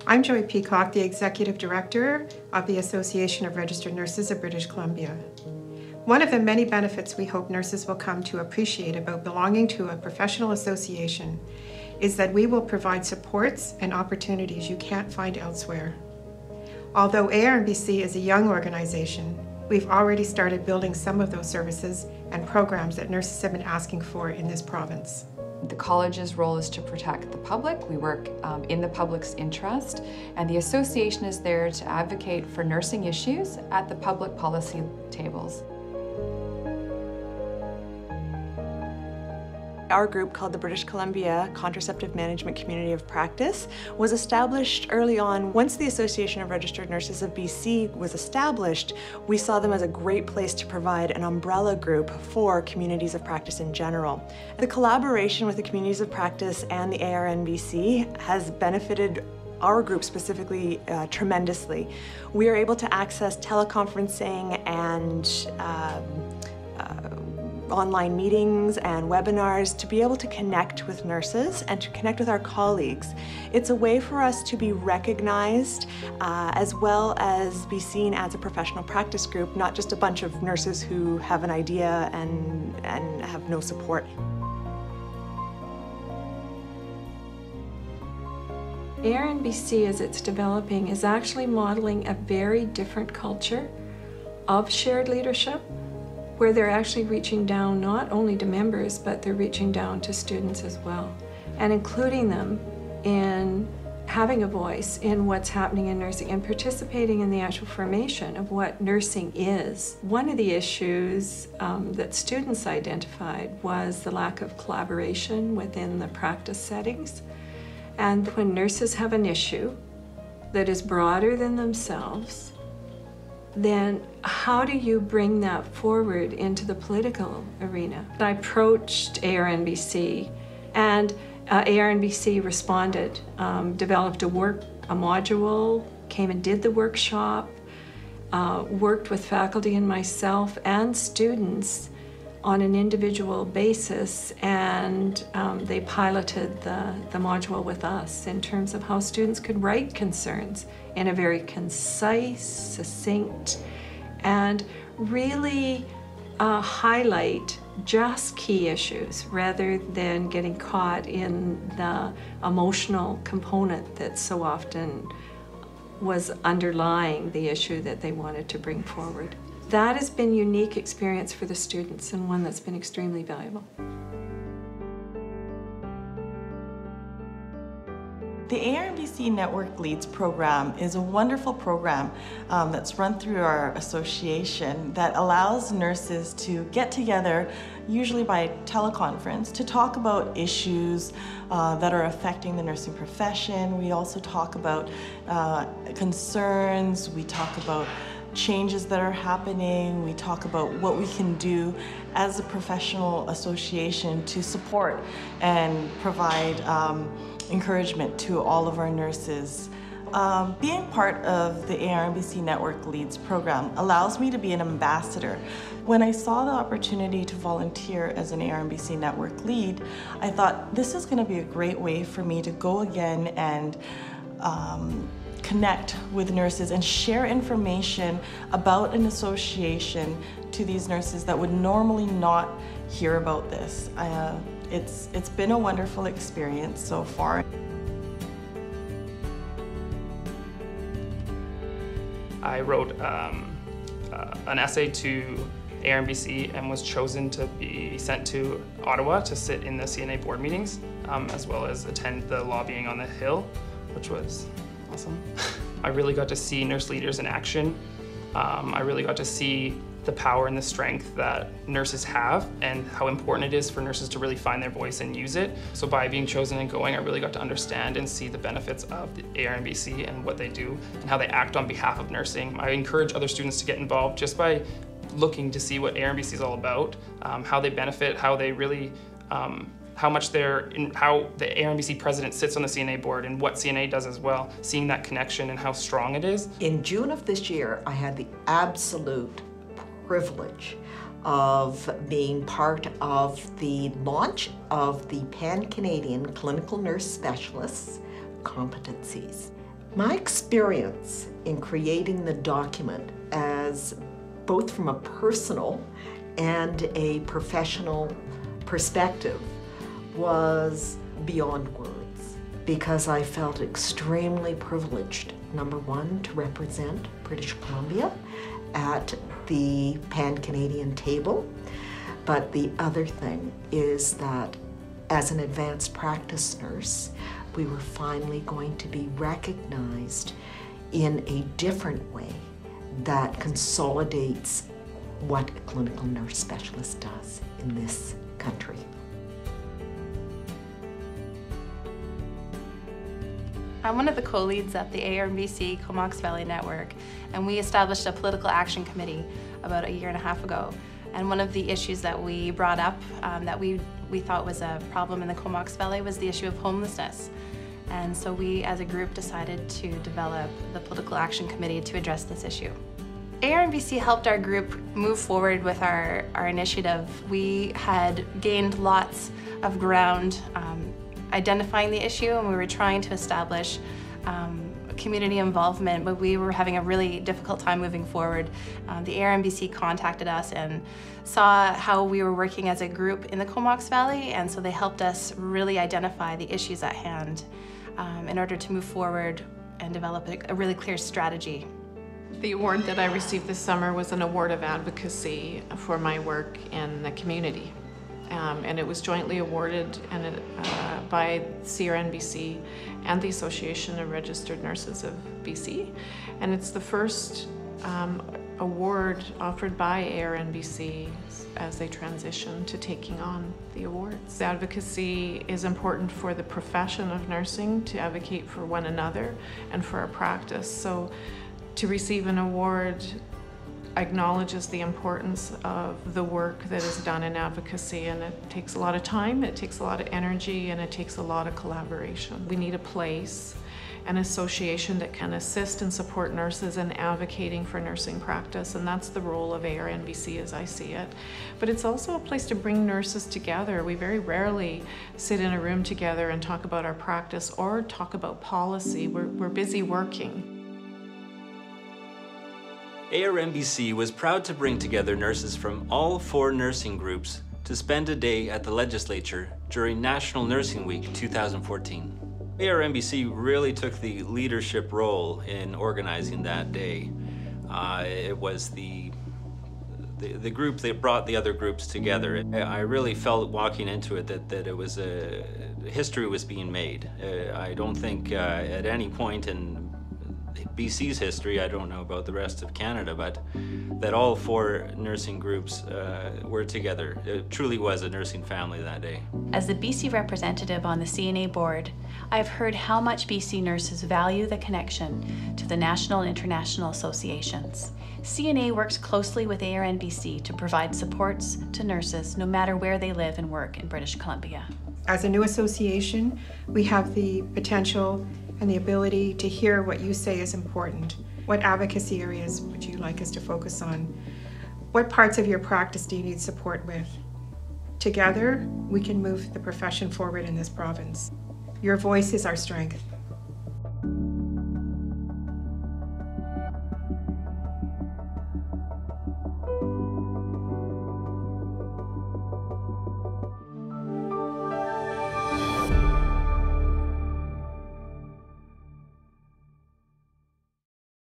I'm Joy Peacock, the Executive Director of the Association of Registered Nurses of British Columbia. One of the many benefits we hope nurses will come to appreciate about belonging to a professional association is that we will provide supports and opportunities you can't find elsewhere. Although ARNBC is a young organization, we've already started building some of those services and programs that nurses have been asking for in this province. The college's role is to protect the public. We work in the public's interest, and the association is there to advocate for nursing issues at the public policy tables. Our group, called the British Columbia Contraceptive Management Community of Practice, was established early on. Once the Association of Registered Nurses of BC was established, we saw them as a great place to provide an umbrella group for communities of practice in general. The collaboration with the communities of practice and the ARNBC has benefited our group specifically tremendously. We are able to access teleconferencing and online meetings and webinars to be able to connect with nurses and to connect with our colleagues. It's a way for us to be recognized as well as be seen as a professional practice group, not just a bunch of nurses who have an idea and have no support. ARNBC, as it's developing, is actually modeling a very different culture of shared leadership, where they're actually reaching down not only to members, but they're reaching down to students as well, and including them in having a voice in what's happening in nursing and participating in the actual formation of what nursing is. One of the issues that students identified was the lack of collaboration within the practice settings. And when nurses have an issue that is broader than themselves, then how do you bring that forward into the political arena? I approached ARNBC, and ARNBC responded, developed a module, came and did the workshop, worked with faculty and myself and students on an individual basis, and they piloted the module with us in terms of how students could write concerns in a very concise, succinct, and really highlight just key issues rather than getting caught in the emotional component that so often was underlying the issue that they wanted to bring forward. That has been a unique experience for the students and one that's been extremely valuable. The ARNBC Network Leads program is a wonderful program that's run through our association that allows nurses to get together, usually by teleconference, to talk about issues that are affecting the nursing profession. We also talk about concerns, we talk about changes that are happening, we talk about what we can do as a professional association to support and provide encouragement to all of our nurses. Being part of the ARNBC Network Leads program allows me to be an ambassador. When I saw the opportunity to volunteer as an ARNBC Network Lead, I thought this is going to be a great way for me to go again and connect with nurses and share information about an association to these nurses that would normally not hear about this. It's been a wonderful experience so far. I wrote an essay to ARNBC and was chosen to be sent to Ottawa to sit in the CNA board meetings, as well as attend the lobbying on the Hill, which was awesome. I really got to see nurse leaders in action. I really got to see the power and the strength that nurses have and how important it is for nurses to really find their voice and use it. So by being chosen and going, I really got to understand and see the benefits of the ARNBC and what they do and how they act on behalf of nursing. I encourage other students to get involved just by looking to see what ARNBC is all about, how they benefit, how they really how the ARNBC president sits on the CNA board and what CNA does as well, seeing that connection and how strong it is. In June of this year, I had the absolute privilege of being part of the launch of the Pan-Canadian Clinical Nurse Specialists Competencies. My experience in creating the document, as both from a personal and a professional perspective, was beyond words, because I felt extremely privileged, number one, to represent British Columbia at the Pan-Canadian table, but the other thing is that as an advanced practice nurse, we were finally going to be recognized in a different way that consolidates what a clinical nurse specialist does in this country. I'm one of the co-leads at the ARNBC Comox Valley Network, and we established a political action committee about a year and a half ago. And one of the issues that we brought up that we thought was a problem in the Comox Valley was the issue of homelessness. And so we as a group decided to develop the political action committee to address this issue. ARNBC helped our group move forward with our initiative. We had gained lots of ground identifying the issue, and we were trying to establish community involvement, but we were having a really difficult time moving forward. The ARNBC contacted us and saw how we were working as a group in the Comox Valley, and so they helped us really identify the issues at hand in order to move forward and develop a really clear strategy. The award that I received this summer was an award of advocacy for my work in the community. And it was jointly awarded by CRNBC and the Association of Registered Nurses of BC. And it's the first award offered by ARNBC as they transition to taking on the awards. Advocacy is important for the profession of nursing, to advocate for one another and for our practice. So to receive an award acknowledges the importance of the work that is done in advocacy, and it takes a lot of time, it takes a lot of energy, and it takes a lot of collaboration. We need a place, an association that can assist and support nurses in advocating for nursing practice, and that's the role of ARNBC as I see it. But it's also a place to bring nurses together. We very rarely sit in a room together and talk about our practice or talk about policy. We're busy working. ARNBC was proud to bring together nurses from all 4 nursing groups to spend a day at the legislature during National Nursing Week 2014. ARNBC really took the leadership role in organizing that day. It was the group that brought the other groups together. I really felt walking into it that it was history was being made. I don't think at any point in BC's history, I don't know about the rest of Canada, but that all 4 nursing groups were together. It truly was a nursing family that day. As the BC representative on the CNA board, I've heard how much BC nurses value the connection to the national and international associations. CNA works closely with ARNBC to provide supports to nurses no matter where they live and work in British Columbia. As a new association, we have the potential and the ability to hear what you say is important. What advocacy areas would you like us to focus on? What parts of your practice do you need support with? Together, we can move the profession forward in this province. Your voice is our strength.